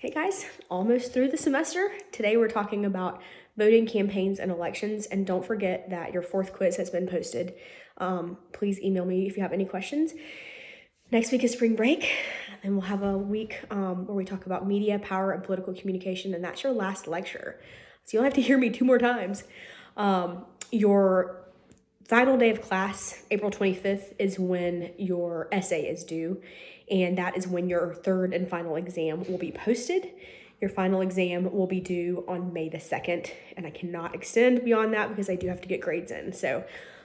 Hey guys, almost through the semester. Today we're talking about voting campaigns and elections, and don't forget that your fourth quiz has been posted. Please email me if you have any questions. Next week is spring break, and we'll have a week where we talk about media, power, and political communication, and that's your last lecture. So you'll have to hear me 2 more times. Your final day of class, April 25th, is when your essay is due, and that is when your third and final exam will be posted. Your final exam will be due on May the 2nd, and I cannot extend beyond that because I do have to get grades in. So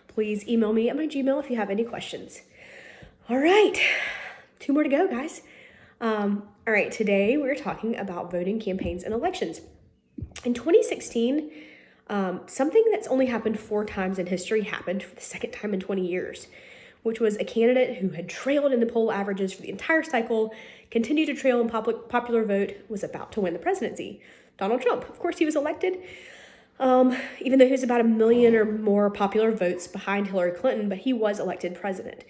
please email me at my Gmail if you have any questions. All right, 2 more to go, guys. All right, today we're talking about voting campaigns and elections. In 2016, something that's only happened 4 times in history happened for the second time in 20 years, which was a candidate who had trailed in the poll averages for the entire cycle, continued to trail in popular vote, was about to win the presidency. Donald Trump. Of course, he was elected, even though he was about 1 million or more popular votes behind Hillary Clinton, but he was elected president.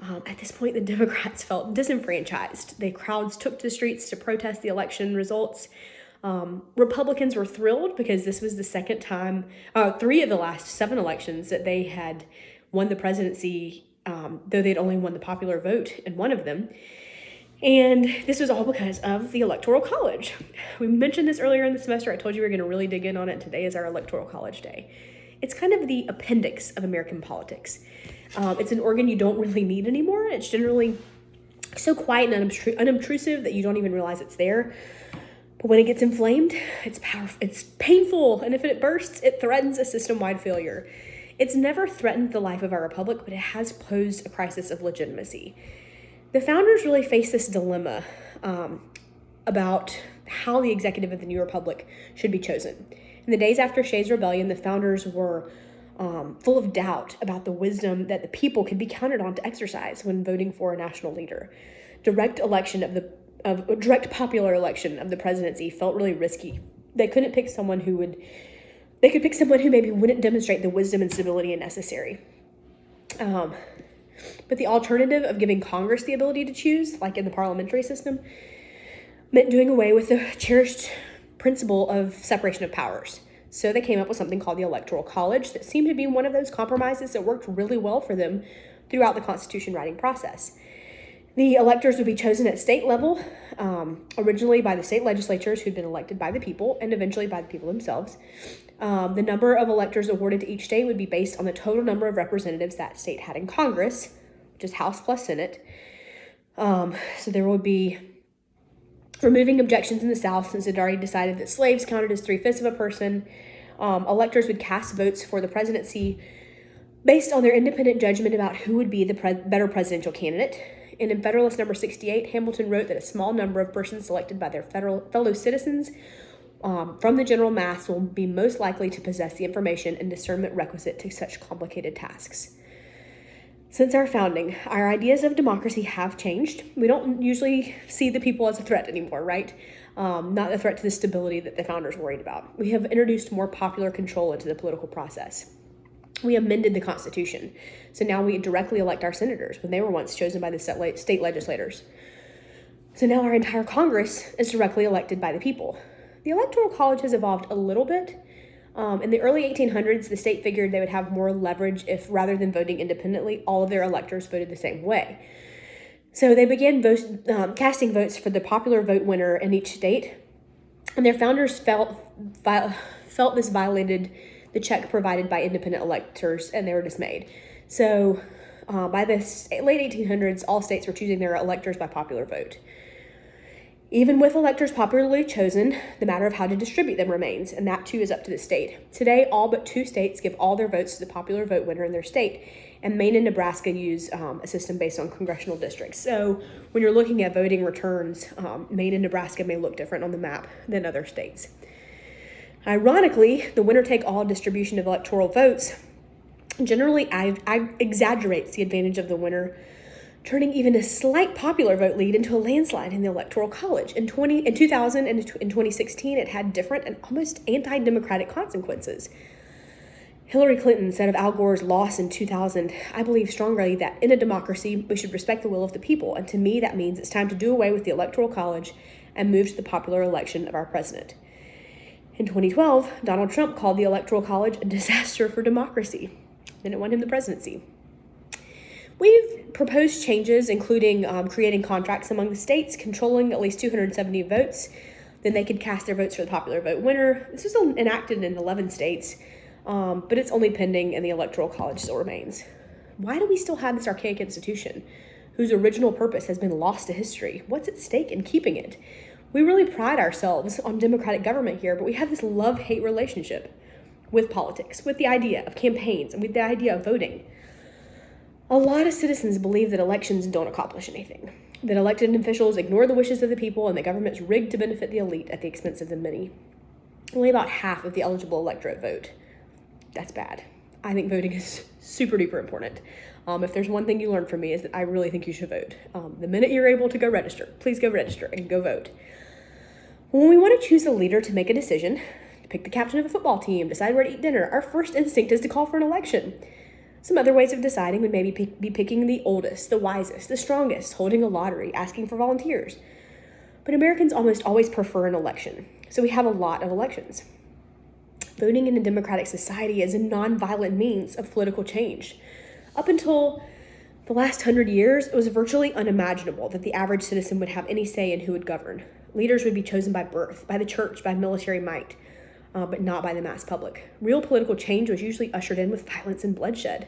At this point, the Democrats felt disenfranchised. The crowds took to the streets to protest the election results. Republicans were thrilled because this was the second time, 3 of the last 7 elections that they had won the presidency, though they'd only won the popular vote in one of them. And this was all because of the Electoral College. We mentioned this earlier in the semester. I told you we were going to really dig in on it. Today is our Electoral College Day. It's kind of the appendix of American politics. It's an organ you don't really need anymore. It's generally so quiet and unobtrusive that you don't even realize it's there. But when it gets inflamed, it's powerful, it's painful, and if it bursts, it threatens a system-wide failure. It's never threatened the life of our republic, but it has posed a crisis of legitimacy. The founders really faced this dilemma about how the executive of the new republic should be chosen. In the days after Shays' Rebellion, the founders were full of doubt about the wisdom that the people could be counted on to exercise when voting for a national leader. Direct popular election of the presidency felt really risky. They couldn't pick someone they could pick someone who maybe wouldn't demonstrate the wisdom and stability necessary. But the alternative of giving Congress the ability to choose, like in the parliamentary system, meant doing away with the cherished principle of separation of powers. So they came up with something called the Electoral College that seemed to be one of those compromises that worked really well for them throughout the Constitution writing process. The electors would be chosen at state level, originally by the state legislatures who'd been elected by the people, and eventually by the people themselves. The number of electors awarded to each state would be based on the total number of representatives that state had in Congress, which is House plus Senate. So there would be removing objections in the South, since it already decided that slaves counted as 3/5 of a person. Electors would cast votes for the presidency based on their independent judgment about who would be the better presidential candidate. And in Federalist Number 68, Hamilton wrote that a small number of persons selected by their fellow citizens from the general mass will be most likely to possess the information and discernment requisite to such complicated tasks. Since our founding, our ideas of democracy have changed. We don't usually see the people as a threat anymore, right? Not a threat to the stability that the founders worried about. We have introduced more popular control into the political process. We amended the Constitution, so now we directly elect our senators when they were once chosen by the state legislators. So now our entire Congress is directly elected by the people. The Electoral College has evolved a little bit. In the early 1800s, the state figured they would have more leverage if, rather than voting independently, all of their electors voted the same way. So they began casting votes for the popular vote winner in each state, and their founders felt this violated the check provided by independent electors, and they were dismayed. So by the late 1800s, all states were choosing their electors by popular vote. Even with electors popularly chosen, the matter of how to distribute them remains, and that too is up to the state. Today, all but 2 states give all their votes to the popular vote winner in their state, and Maine and Nebraska use a system based on congressional districts. So when you're looking at voting returns, Maine and Nebraska may look different on the map than other states. Ironically, the winner-take-all distribution of electoral votes generally exaggerates the advantage of the winner, turning even a slight popular vote lead into a landslide in the Electoral College. In 2000 and in 2016, it had different and almost anti-democratic consequences. Hillary Clinton said of Al Gore's loss in 2000, "I believe strongly that in a democracy, we should respect the will of the people. And to me, that means it's time to do away with the Electoral College and move to the popular election of our president. In 2012, Donald Trump called the Electoral College a disaster for democracy. Then it won him the presidency. We've proposed changes, including creating contracts among the states, controlling at least 270 votes. Then they could cast their votes for the popular vote winner. This was enacted in 11 states, but it's only pending and the Electoral College still remains. Why do we still have this archaic institution whose original purpose has been lost to history? What's at stake in keeping it? We really pride ourselves on democratic government here, but we have this love-hate relationship with politics, with the idea of campaigns, and with the idea of voting. A lot of citizens believe that elections don't accomplish anything, that elected officials ignore the wishes of the people, and the government's rigged to benefit the elite at the expense of the many. Only about half of the eligible electorate vote. That's bad. I think voting is super duper important. If there's one thing you learn from me is that I really think you should vote. The minute you're able to go register, please go register and go vote. When we want to choose a leader to make a decision, to pick the captain of a football team, decide where to eat dinner, our first instinct is to call for an election. Some other ways of deciding would maybe be picking the oldest, the wisest, the strongest, holding a lottery, asking for volunteers. But Americans almost always prefer an election, so we have a lot of elections. Voting in a democratic society is a nonviolent means of political change. Up until the last 100 years, it was virtually unimaginable that the average citizen would have any say in who would govern. Leaders would be chosen by birth, by the church, by military might, but not by the mass public. Real political change was usually ushered in with violence and bloodshed.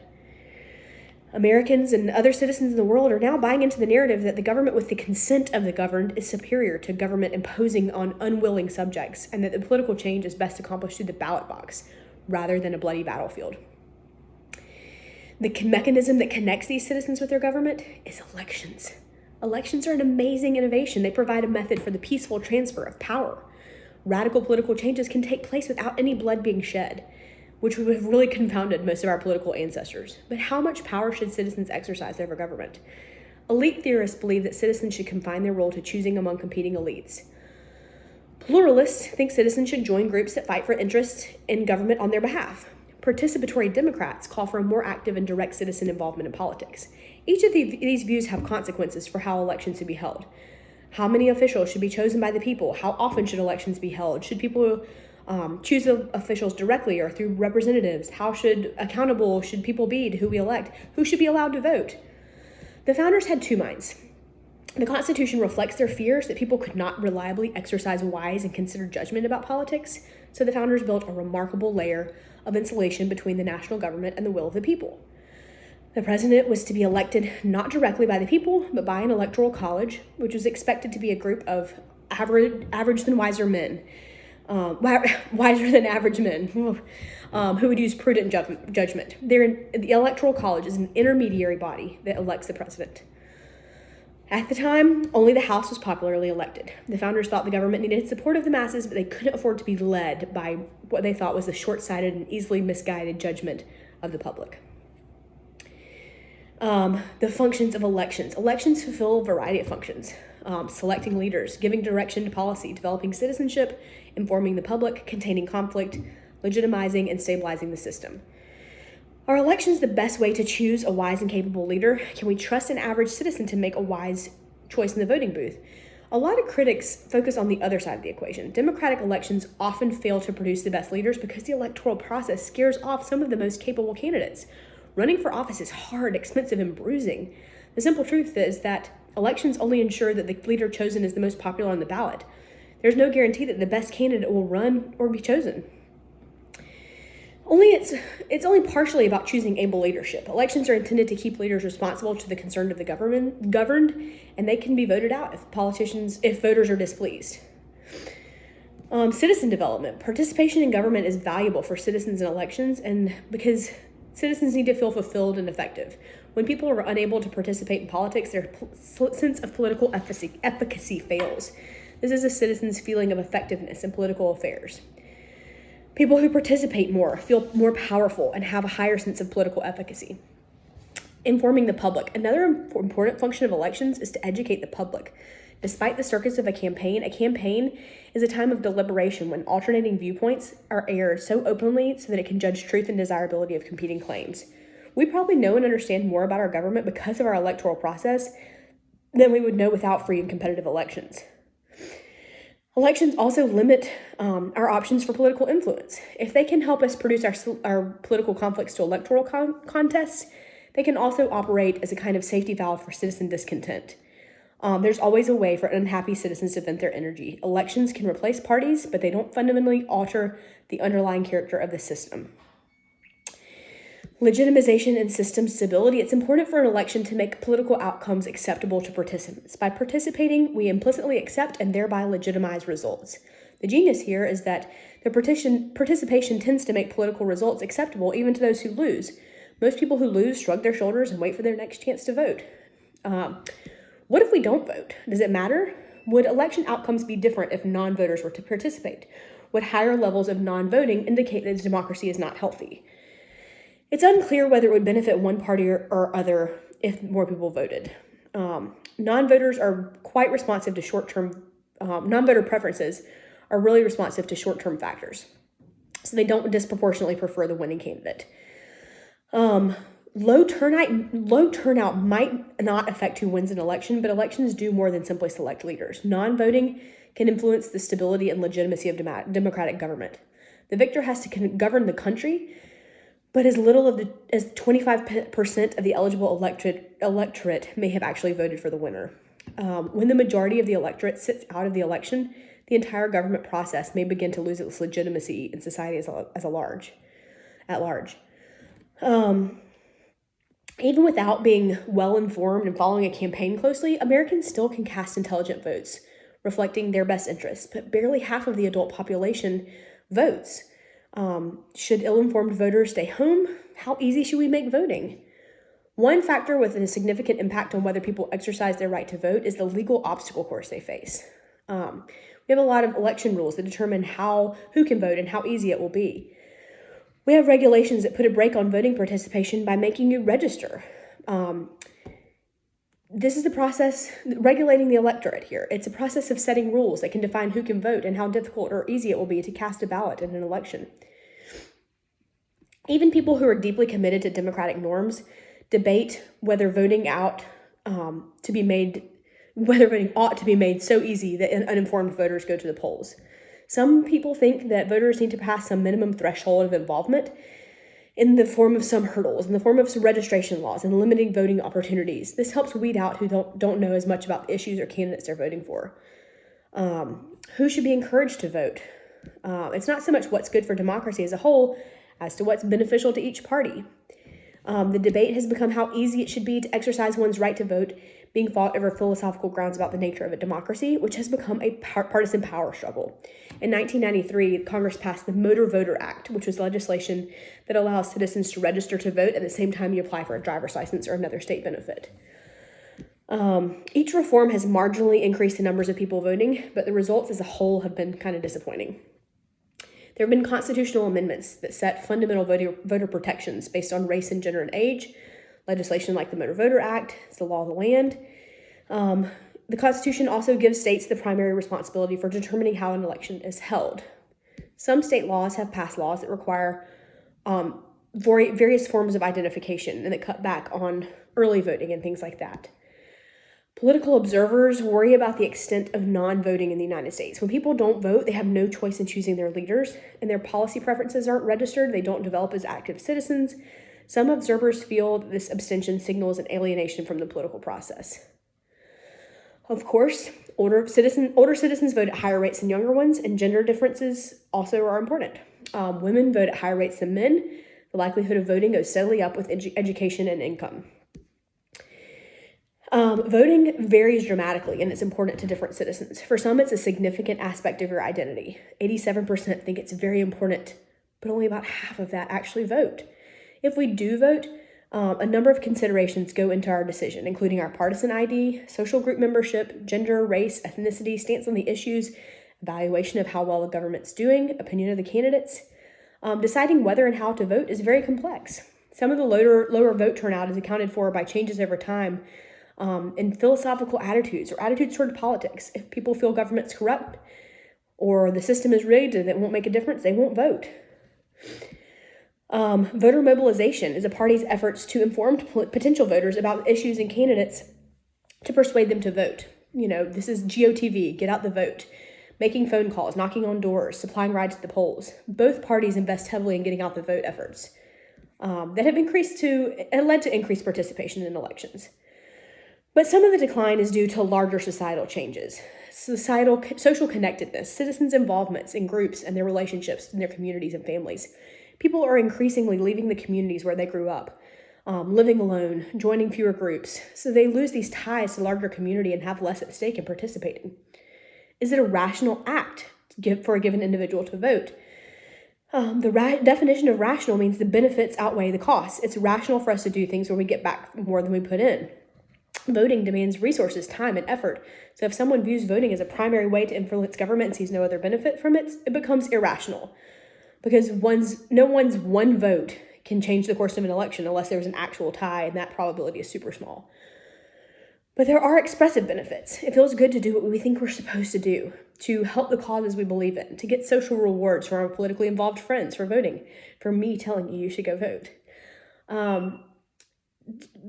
Americans and other citizens in the world are now buying into the narrative that the government with the consent of the governed is superior to government imposing on unwilling subjects, and that the political change is best accomplished through the ballot box rather than a bloody battlefield. The mechanism that connects these citizens with their government is elections. Elections are an amazing innovation. They provide a method for the peaceful transfer of power. Radical political changes can take place without any blood being shed, which would have really confounded most of our political ancestors. But how much power should citizens exercise over government? Elite theorists believe that citizens should confine their role to choosing among competing elites. Pluralists think citizens should join groups that fight for interests in government on their behalf. Participatory Democrats call for a more active and direct citizen involvement in politics. Each of these views have consequences for how elections should be held. How many officials should be chosen by the people? How often should elections be held? Should people choose the officials directly or through representatives? How accountable should people be to who we elect? Who should be allowed to vote? The founders had two minds. The Constitution reflects their fears that people could not reliably exercise wise and considered judgment about politics, so the founders built a remarkable layer of insulation between the national government and the will of the people. The president was to be elected not directly by the people, but by an electoral college, which was expected to be a group of average than wiser men, wiser than average men, who would use prudent judgment. The electoral college is an intermediary body that elects the president. At the time, only the House was popularly elected. The founders thought the government needed support of the masses, but they couldn't afford to be led by what they thought was the short-sighted and easily misguided judgment of the public. The functions of elections. Elections fulfill a variety of functions. Selecting leaders, giving direction to policy, developing citizenship, informing the public, containing conflict, legitimizing and stabilizing the system. Are elections the best way to choose a wise and capable leader? Can we trust an average citizen to make a wise choice in the voting booth? A lot of critics focus on the other side of the equation. Democratic elections often fail to produce the best leaders because the electoral process scares off some of the most capable candidates. Running for office is hard, expensive, and bruising. The simple truth is that elections only ensure that the leader chosen is the most popular on the ballot. There's no guarantee that the best candidate will run or be chosen. It's only partially about choosing able leadership. Elections are intended to keep leaders responsible to the concern of the governed, and they can be voted out if voters are displeased. Citizen development. Participation in government is valuable for citizens in elections, and because citizens need to feel fulfilled and effective. When people are unable to participate in politics, their sense of political efficacy fails. This is a citizen's feeling of effectiveness in political affairs. People who participate more feel more powerful and have a higher sense of political efficacy. Informing the public. Another important function of elections is to educate the public. Despite the circus of a campaign is a time of deliberation when alternating viewpoints are aired so openly so that it can judge truth and desirability of competing claims. We probably know and understand more about our government because of our electoral process than we would know without free and competitive elections. Elections also limit our options for political influence. If they can help us produce our political conflicts to electoral contests, they can also operate as a kind of safety valve for citizen discontent. There's always a way for unhappy citizens to vent their energy. Elections can replace parties, but they don't fundamentally alter the underlying character of the system. Legitimization and system stability. It's important for an election to make political outcomes acceptable to participants. By participating, we implicitly accept and thereby legitimize results. The genius here is that the participation tends to make political results acceptable even to those who lose. Most people who lose shrug their shoulders and wait for their next chance to vote. What if we don't vote? Does it matter? Would election outcomes be different if non-voters were to participate? Would higher levels of non-voting indicate that democracy is not healthy? It's unclear whether it would benefit one party or other if more people voted. Non-voters are quite responsive to short-term, non-voter preferences are really responsive to short-term factors. So they don't disproportionately prefer the winning candidate. Low turnout might not affect who wins an election, but elections do more than simply select leaders. Non-voting can influence the stability and legitimacy of democratic government. The victor has to govern the country, but as little as 25% of the eligible electorate may have actually voted for the winner. When the majority of the electorate sits out of the election, the entire government process may begin to lose its legitimacy in society at large. Even without being well-informed and following a campaign closely, Americans still can cast intelligent votes, reflecting their best interests, but barely half of the adult population votes. Should ill-informed voters stay home? How easy should we make voting? One factor with a significant impact on whether people exercise their right to vote is the legal obstacle course they face. We have a lot of election rules that determine who can vote and how easy it will be. We have regulations that put a brake on voting participation by making you register. This is the process, regulating the electorate here. It's a process of setting rules that can define who can vote and how difficult or easy it will be to cast a ballot in an election. Even people who are deeply committed to democratic norms debate whether voting ought to be made so easy that uninformed voters go to the polls. Some people think that voters need to pass some minimum threshold of involvement in the form of some hurdles, in the form of some registration laws and limiting voting opportunities. This helps weed out who don't know as much about the issues or candidates they're voting for. Who should be encouraged to vote? It's not so much what's good for democracy as a whole as to what's beneficial to each party. The debate has become how easy it should be to exercise one's right to vote, being fought over philosophical grounds about the nature of a democracy, which has become a partisan power struggle. In 1993, Congress passed the Motor Voter Act, which was legislation that allows citizens to register to vote at the same time you apply for a driver's license or another state benefit. Each reform has marginally increased the numbers of people voting, but the results as a whole have been kind of disappointing. There have been constitutional amendments that set fundamental voter protections based on race and gender and age. Legislation like the Motor Voter Act, it's the law of the land. The Constitution also gives states the primary responsibility for determining how an election is held. Some state laws have passed laws that require various forms of identification and that cut back on early voting and things like that. Political observers worry about the extent of non-voting in the United States. When people don't vote, they have no choice in choosing their leaders, and their policy preferences aren't registered. They don't develop as active citizens. Some observers feel that this abstention signals an alienation from the political process. Of course, older citizens vote at higher rates than younger ones, and gender differences also are important. Women vote at higher rates than men. The likelihood of voting goes steadily up with education and income. Voting varies dramatically, and it's important to different citizens. For some, it's a significant aspect of your identity. 87% think it's very important, but only about half of that actually vote. If we do vote, a number of considerations go into our decision, including our partisan ID, social group membership, gender, race, ethnicity, stance on the issues, evaluation of how well the government's doing, opinion of the candidates. Deciding whether and how to vote is very complex. Some of the lower vote turnout is accounted for by changes over time in philosophical attitudes or attitudes toward politics. If people feel government's corrupt or the system is rigged and it won't make a difference, they won't vote. Voter mobilization is a party's efforts to inform potential voters about issues and candidates to persuade them to vote. This is GOTV, get out the vote. making phone calls, knocking on doors, supplying rides to the polls. Both parties invest heavily in getting out the vote efforts that have led to increased participation in elections. But some of the decline is due to larger societal changes. Social connectedness, citizens' involvements in groups and their relationships in their communities and families. People are increasingly leaving the communities where they grew up, living alone, joining fewer groups, so they lose these ties to larger community and have less at stake in participating. Is it a rational act for a given individual to vote? The definition of rational means the benefits outweigh the costs. It's rational for us to do things where we get back more than we put in. Voting demands resources, time, and effort. So if someone views voting as a primary way to influence government and sees no other benefit from it, it becomes irrational. Because no one's one vote can change the course of an election unless there's an actual tie, and that probability is super small. But there are expressive benefits. It feels good to do what we think we're supposed to do, to help the causes we believe in, to get social rewards from our politically involved friends for voting, for me telling you should go vote.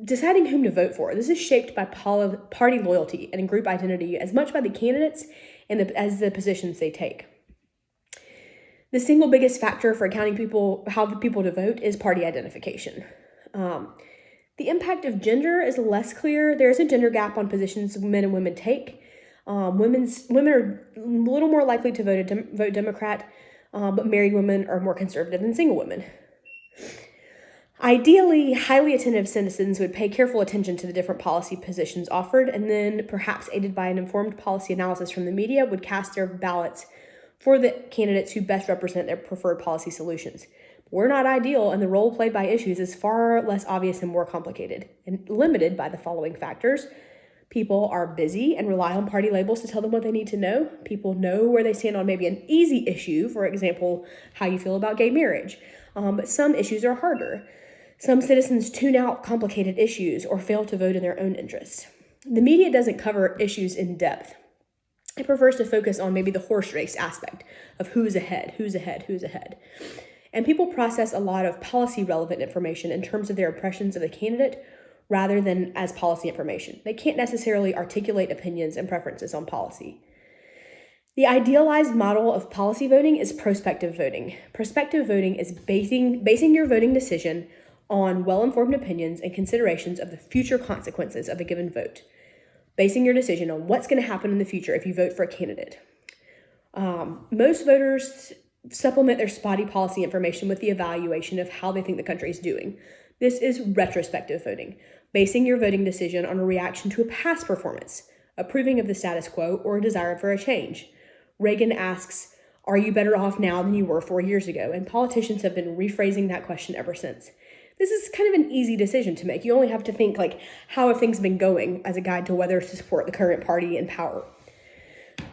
Deciding whom to vote for. This is shaped by party loyalty and group identity as much by the candidates as the positions they take. The single biggest factor for how people to vote is party identification. The impact of gender is less clear. There's a gender gap on positions men and women take. Women are a little more likely to vote Democrat, but married women are more conservative than single women. Ideally, highly attentive citizens would pay careful attention to the different policy positions offered, and then, perhaps aided by an informed policy analysis from the media, would cast their ballots for the candidates who best represent their preferred policy solutions. We're not ideal, and the role played by issues is far less obvious and more complicated, and limited by the following factors. People are busy and rely on party labels to tell them what they need to know. People know where they stand on maybe an easy issue, for example, how you feel about gay marriage. But some issues are harder. Some citizens tune out complicated issues or fail to vote in their own interests. The media doesn't cover issues in depth. It prefers to focus on maybe the horse race aspect of who's ahead. And people process a lot of policy relevant information in terms of their impressions of the candidate rather than as policy information. They can't necessarily articulate opinions and preferences on policy. The idealized model of policy voting is prospective voting. Prospective voting is basing your voting decision on well-informed opinions and considerations of the future consequences of a given vote. Basing your decision on what's going to happen in the future if you vote for a candidate. Most voters supplement their spotty policy information with the evaluation of how they think the country is doing. This is retrospective voting, basing your voting decision on a reaction to a past performance, approving of the status quo, or a desire for a change. Reagan asks, "Are you better off now than you were 4 years ago?" And politicians have been rephrasing that question ever since. This is kind of an easy decision to make. You only have to think, how have things been going as a guide to whether to support the current party in power.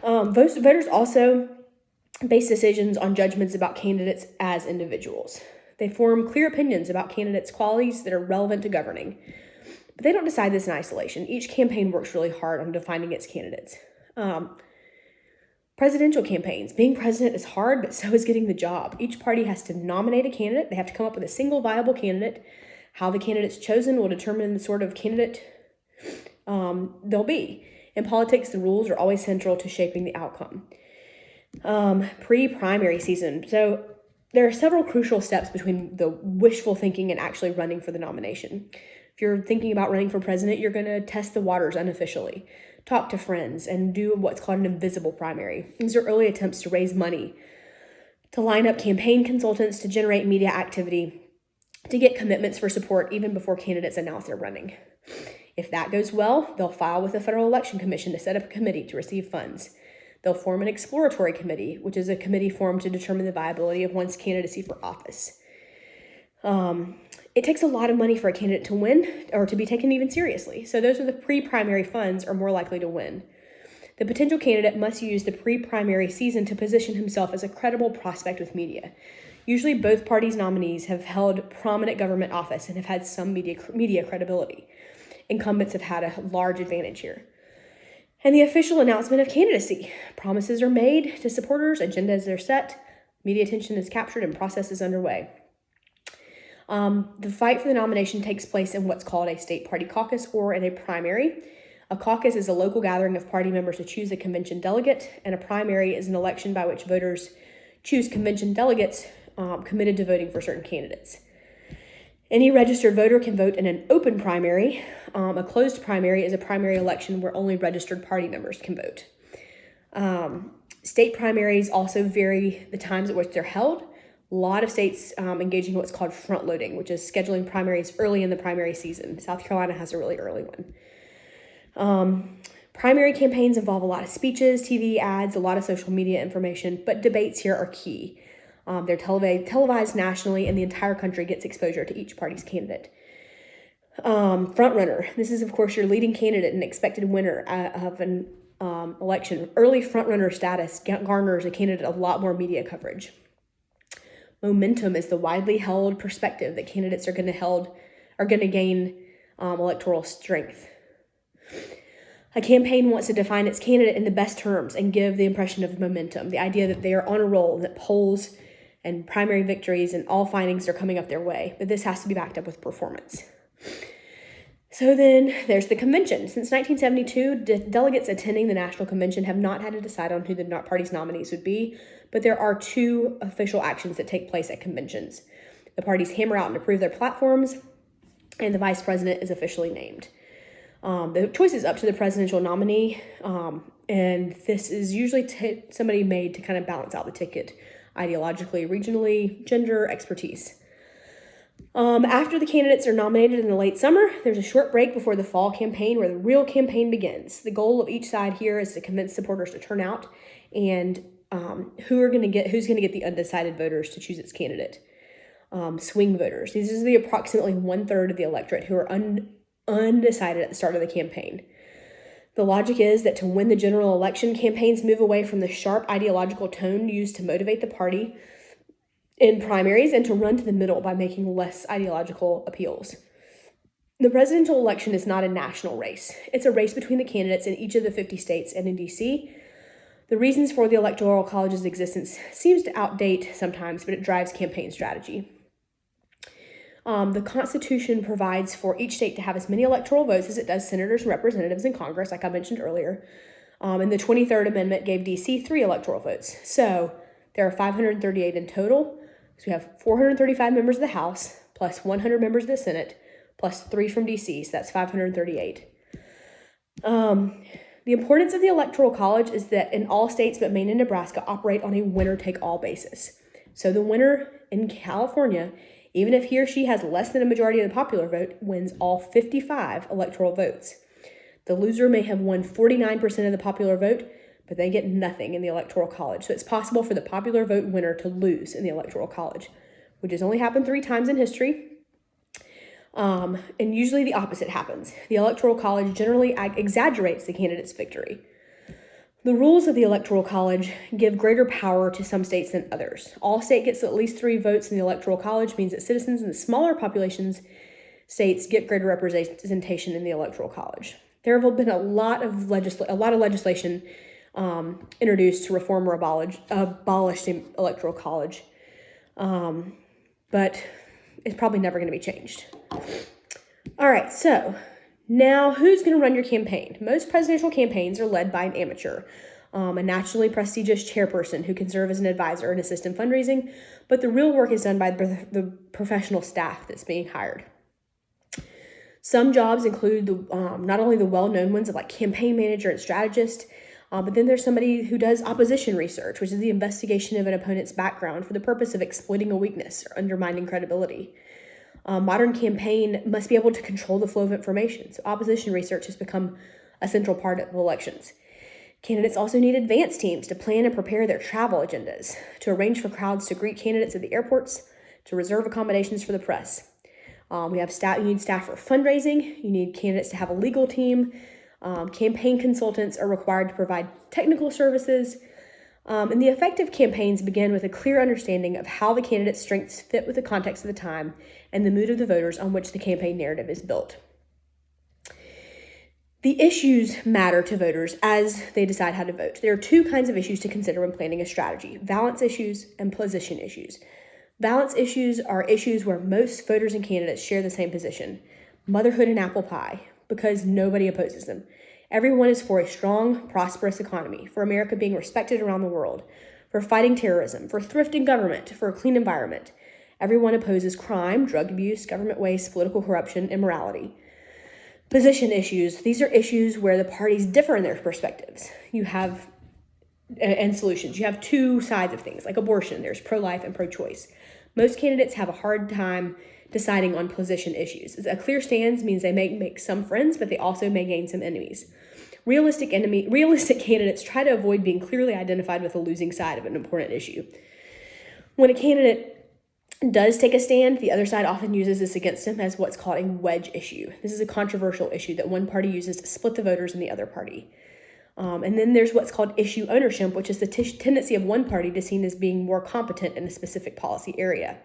Voters also base decisions on judgments about candidates as individuals. They form clear opinions about candidates' qualities that are relevant to governing. But they don't decide this in isolation. Each campaign works really hard on defining its candidates. Presidential campaigns. Being president is hard, but so is getting the job. Each party has to nominate a candidate. They have to come up with a single viable candidate. How the candidate's chosen will determine the sort of candidate they'll be. In politics, the rules are always central to shaping the outcome. Pre-primary season. So there are several crucial steps between the wishful thinking and actually running for the nomination. If you're thinking about running for president, you're going to test the waters unofficially, talk to friends, and do what's called an invisible primary. These are early attempts to raise money, to line up campaign consultants, to generate media activity, to get commitments for support even before candidates announce they're running. If that goes well, they'll file with the Federal Election Commission to set up a committee to receive funds. They'll form an exploratory committee, which is a committee formed to determine the viability of one's candidacy for office. It takes a lot of money for a candidate to win or to be taken even seriously. So those are the pre-primary funds are more likely to win. The potential candidate must use the pre-primary season to position himself as a credible prospect with media. Usually both parties' nominees have held prominent government office and have had some media credibility. Incumbents have had a large advantage here. And the official announcement of candidacy. Promises are made to supporters, agendas are set, media attention is captured, and process is underway. The fight for the nomination takes place in what's called a state party caucus or in a primary. A caucus is a local gathering of party members to choose a convention delegate, and a primary is an election by which voters choose convention delegates committed to voting for certain candidates. Any registered voter can vote in an open primary. A closed primary is a primary election where only registered party members can vote. State primaries also vary the times at which they're held. A lot of states engaging in what's called front loading, which is scheduling primaries early in the primary season. South Carolina has a really early one. Primary campaigns involve a lot of speeches, TV ads, a lot of social media information, but debates here are key. They're televised nationally, and the entire country gets exposure to each party's candidate. Front runner. This is, of course, your leading candidate and expected winner of an election. Early front runner status garners a candidate a lot more media coverage. Momentum is the widely held perspective that candidates are going to gain electoral strength. A campaign wants to define its candidate in the best terms and give the impression of momentum, the idea that they are on a roll, that polls and primary victories and all findings are coming up their way, but this has to be backed up with performance. So then there's the convention. Since 1972, delegates attending the National Convention have not had to decide on who the party's nominees would be, but there are two official actions that take place at conventions. The parties hammer out and approve their platforms, and the vice president is officially named. The choice is up to the presidential nominee, and this is usually somebody made to kind of balance out the ticket ideologically, regionally, gender, expertise. After the candidates are nominated in the late summer, there's a short break before the fall campaign where the real campaign begins. The goal of each side here is to convince supporters to turn out and who's going to get the undecided voters to choose its candidate. Swing voters. These are the approximately 1/3 of the electorate who are undecided at the start of the campaign. The logic is that to win the general election, campaigns move away from the sharp ideological tone used to motivate the party in primaries and to run to the middle by making less ideological appeals. The presidential election is not a national race. It's a race between the candidates in each of the 50 states and in D.C. The reasons for the Electoral College's existence seems to outdate sometimes, but it drives campaign strategy. The Constitution provides for each state to have as many electoral votes as it does senators and representatives in Congress, like I mentioned earlier. And the 23rd Amendment gave D.C. 3 electoral votes. So there are 538 in total. So we have 435 members of the House, plus 100 members of the Senate, plus 3 from D.C., so that's 538. The importance of the Electoral College is that in all states but Maine and Nebraska operate on a winner-take-all basis. So the winner in California, even if he or she has less than a majority of the popular vote, wins all 55 electoral votes. The loser may have won 49% of the popular vote, but they get nothing in the Electoral College. So it's possible for the popular vote winner to lose in the Electoral College, which has only happened 3 times in history. And usually the opposite happens. The Electoral College generally exaggerates the candidate's victory. The rules of the Electoral College give greater power to some states than others. All state gets at least 3 votes in the Electoral College means that citizens in the smaller populations states get greater representation in the Electoral College. There have been a lot of legislation introduced to reform or abolish the Electoral College, but it's probably never going to be changed. All right, so now who's going to run your campaign? Most presidential campaigns are led by an amateur, a nationally prestigious chairperson who can serve as an advisor and assist in fundraising, but the real work is done by the professional staff that's being hired. Some jobs include not only the well-known ones of like campaign manager and strategist, but then there's somebody who does opposition research, which is the investigation of an opponent's background for the purpose of exploiting a weakness or undermining credibility. Modern campaign must be able to control the flow of information, so opposition research has become a central part of elections. Candidates also need advance teams to plan and prepare their travel agendas, to arrange for crowds to greet candidates at the airports, to reserve accommodations for the press. You need staff for fundraising. You need candidates to have a legal team. Campaign consultants are required to provide technical services. And the effective campaigns begin with a clear understanding of how the candidate's strengths fit with the context of the time and the mood of the voters on which the campaign narrative is built. The issues matter to voters as they decide how to vote. There are 2 kinds of issues to consider when planning a strategy: balance issues and position issues. Balance issues are issues where most voters and candidates share the same position: motherhood and apple pie, because nobody opposes them. Everyone is for a strong, prosperous economy, for America being respected around the world, for fighting terrorism, for thrifting government, for a clean environment. Everyone opposes crime, drug abuse, government waste, political corruption, immorality. Position issues. These are issues where the parties differ in their perspectives. And solutions. You have two sides of things, like abortion. There's pro-life and pro-choice. Most candidates have a hard time deciding on position issues. A clear stance means they may make some friends, but they also may gain some enemies. Realistic candidates try to avoid being clearly identified with the losing side of an important issue. When a candidate does take a stand, the other side often uses this against him as what's called a wedge issue. This is a controversial issue that one party uses to split the voters in the other party. And then there's what's called issue ownership, which is the tendency of one party to seen as being more competent in a specific policy area.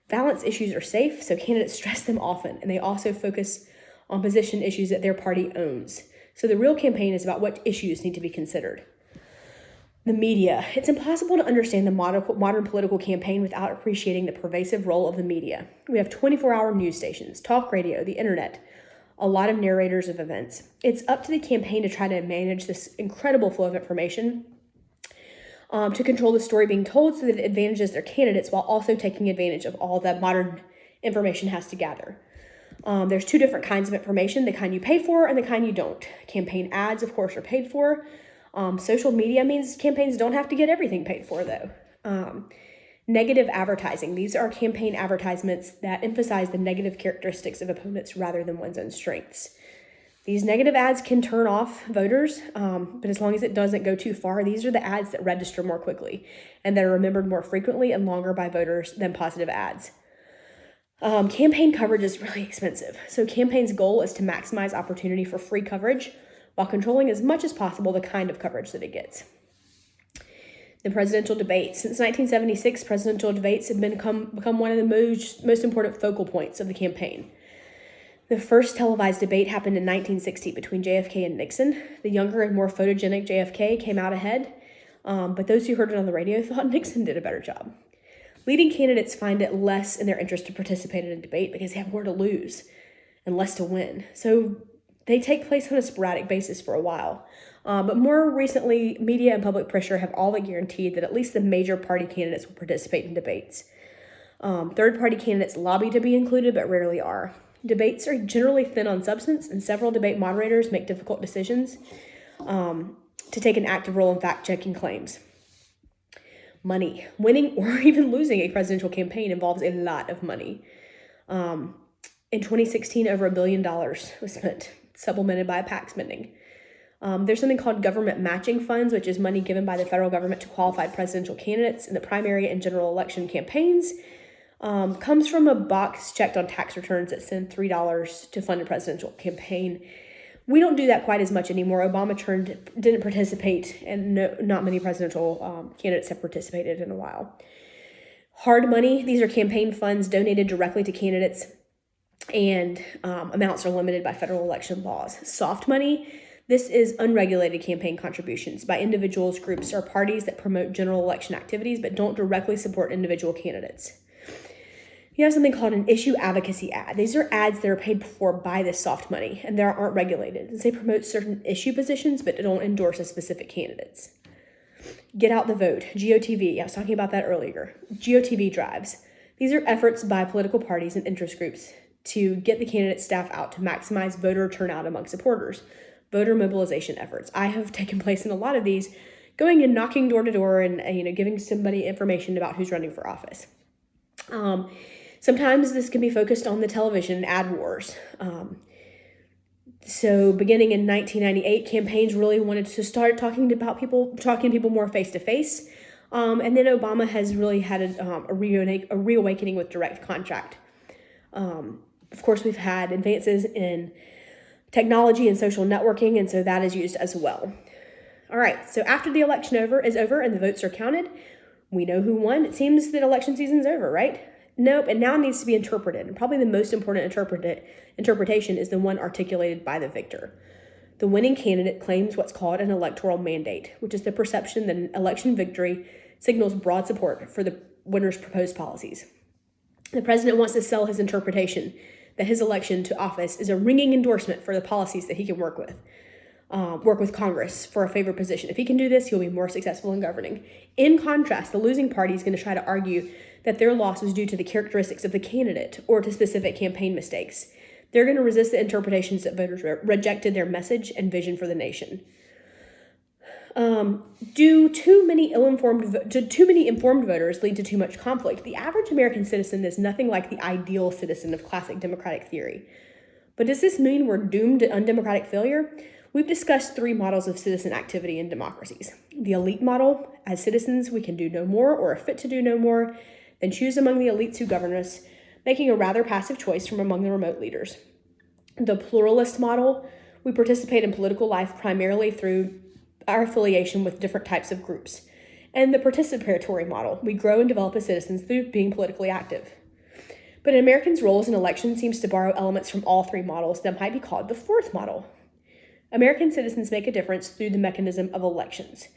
Balance issues are safe, so candidates stress them often, and they also focus on position issues that their party owns. So the real campaign is about what issues need to be considered. The media. It's impossible to understand the modern political campaign without appreciating the pervasive role of the media. We have 24-hour news stations, talk radio, the internet, a lot of narrators of events. It's up to the campaign to try to manage this incredible flow of information, to control the story being told so that it advantages their candidates while also taking advantage of all that modern information has to gather. There's two different kinds of information, the kind you pay for and the kind you don't. Campaign ads, of course, are paid for. Social media means campaigns don't have to get everything paid for, though. Negative advertising. These are campaign advertisements that emphasize the negative characteristics of opponents rather than one's own strengths. These negative ads can turn off voters, but as long as it doesn't go too far, these are the ads that register more quickly and that are remembered more frequently and longer by voters than positive ads. Campaign coverage is really expensive. So campaign's goal is to maximize opportunity for free coverage while controlling as much as possible the kind of coverage that it gets. The presidential debates. Since 1976, presidential debates have become one of the most important focal points of the campaign. The first televised debate happened in 1960 between JFK and Nixon. The younger and more photogenic JFK came out ahead, but those who heard it on the radio thought Nixon did a better job. Leading candidates find it less in their interest to participate in a debate because they have more to lose and less to win. So they take place on a sporadic basis for a while. But more recently, media and public pressure have all but guaranteed that at least the major party candidates will participate in debates. Third-party candidates lobby to be included, but rarely are. Debates are generally thin on substance, and several debate moderators make difficult decisions to take an active role in fact-checking claims. Money. Winning or even losing a presidential campaign involves a lot of money. In 2016, over $1 billion was spent, supplemented by PAC spending. There's something called government matching funds, which is money given by the federal government to qualified presidential candidates in the primary and general election campaigns. Comes from a box checked on tax returns that send $3 to fund a presidential campaign. We don't do that quite as much anymore. Obama didn't participate, and not many presidential candidates have participated in a while. Hard money. These are campaign funds donated directly to candidates, and amounts are limited by federal election laws. Soft money. This is unregulated campaign contributions by individuals, groups, or parties that promote general election activities but don't directly support individual candidates. You have something called an issue advocacy ad. These are ads that are paid for by this soft money, and they aren't regulated. They promote certain issue positions, but don't endorse a specific candidates. Get out the vote, GOTV. I was talking about that earlier. GOTV drives. These are efforts by political parties and interest groups to get the candidate staff out to maximize voter turnout among supporters. Voter mobilization efforts. I have taken place in a lot of these, going and knocking door to door and giving somebody information about who's running for office. Sometimes this can be focused on the television ad wars. So beginning in 1998, campaigns really wanted to start talking to people more face to face. And then Obama has really had a reawakening with direct contact. Of course, we've had advances in technology and social networking, and so that is used as well. All right, so after the election is over and the votes are counted, we know who won. It seems that election season's over, right? Nope, and now it needs to be interpreted. And probably the most important interpretation is the one articulated by the victor. The winning candidate claims what's called an electoral mandate, which is the perception that an election victory signals broad support for the winner's proposed policies. The president wants to sell his interpretation that his election to office is a ringing endorsement for the policies that he can work with. work with Congress for a favored position. If he can do this, he'll be more successful in governing. In contrast, the losing party is going to try to argue that their loss was due to the characteristics of the candidate or to specific campaign mistakes. They're going to resist the interpretations that voters rejected their message and vision for the nation. Do too many informed voters lead to too much conflict? The average American citizen is nothing like the ideal citizen of classic democratic theory. But does this mean we're doomed to undemocratic failure? We've discussed 3 models of citizen activity in democracies. The elite model: as citizens, we can do no more or are fit to do no more than choose among the elites who govern us, making a rather passive choice from among the remote leaders. The pluralist model: we participate in political life primarily through our affiliation with different types of groups. And the participatory model: we grow and develop as citizens through being politically active. But Americans' roles in elections seems to borrow elements from all 3 models that might be called the 4th model. American citizens make a difference through the mechanism of elections.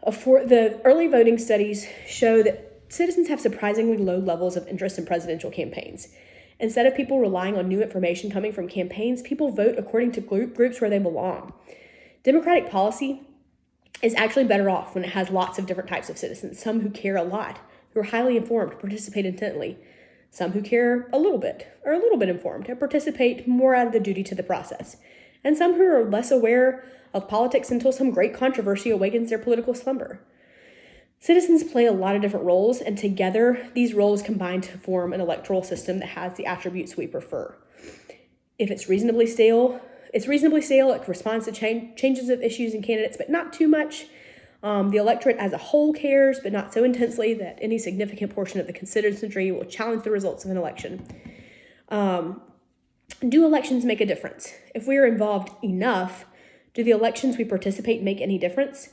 The early voting studies show that citizens have surprisingly low levels of interest in presidential campaigns. Instead of people relying on new information coming from campaigns, people vote according to groups where they belong. Democratic policy is actually better off when it has lots of different types of citizens, some who care a lot, who are highly informed, participate intently, some who care a little bit, or a little bit informed, and participate more out of the duty to the process, and some who are less aware of politics until some great controversy awakens their political slumber. Citizens play a lot of different roles, and together these roles combine to form an electoral system that has the attributes we prefer. If it's reasonably stale, it responds to changes of issues and candidates, but not too much. The electorate as a whole cares, but not so intensely that any significant portion of the citizenry will challenge the results of an election. Do elections make a difference? If we are involved enough, do the elections we participate make any difference?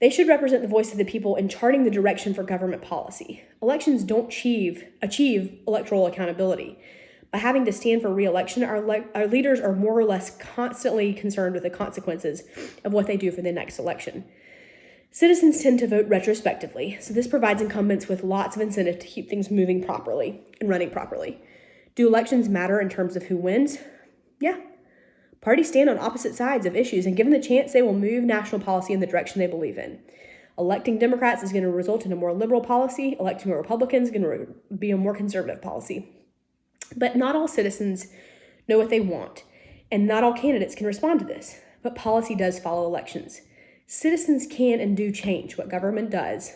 They should represent the voice of the people in charting the direction for government policy. Elections don't achieve electoral accountability. By having to stand for re-election, our leaders are more or less constantly concerned with the consequences of what they do for the next election. Citizens tend to vote retrospectively, so this provides incumbents with lots of incentive to keep things moving properly and running properly. Do elections matter in terms of who wins? Yeah. Parties stand on opposite sides of issues, and given the chance, they will move national policy in the direction they believe in. Electing Democrats is going to result in a more liberal policy. Electing Republicans is going to be a more conservative policy. But not all citizens know what they want, and not all candidates can respond to this. But policy does follow elections. Citizens can and do change what government does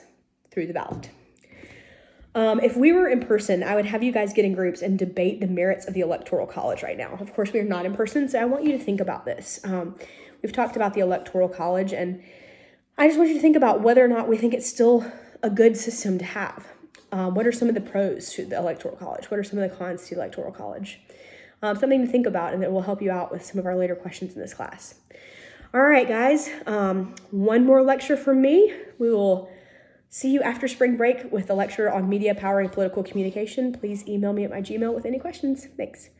through the ballot. If we were in person, I would have you guys get in groups and debate the merits of the Electoral College right now. Of course, we are not in person, so I want you to think about this. We've talked about the Electoral College, and I just want you to think about whether or not we think it's still a good system to have. What are some of the pros to the Electoral College? What are some of the cons to the Electoral College? Something to think about, and that will help you out with some of our later questions in this class. All right, guys, one more lecture from me. We will see you after spring break with a lecture on media, power, and political communication. Please email me at my Gmail with any questions. Thanks.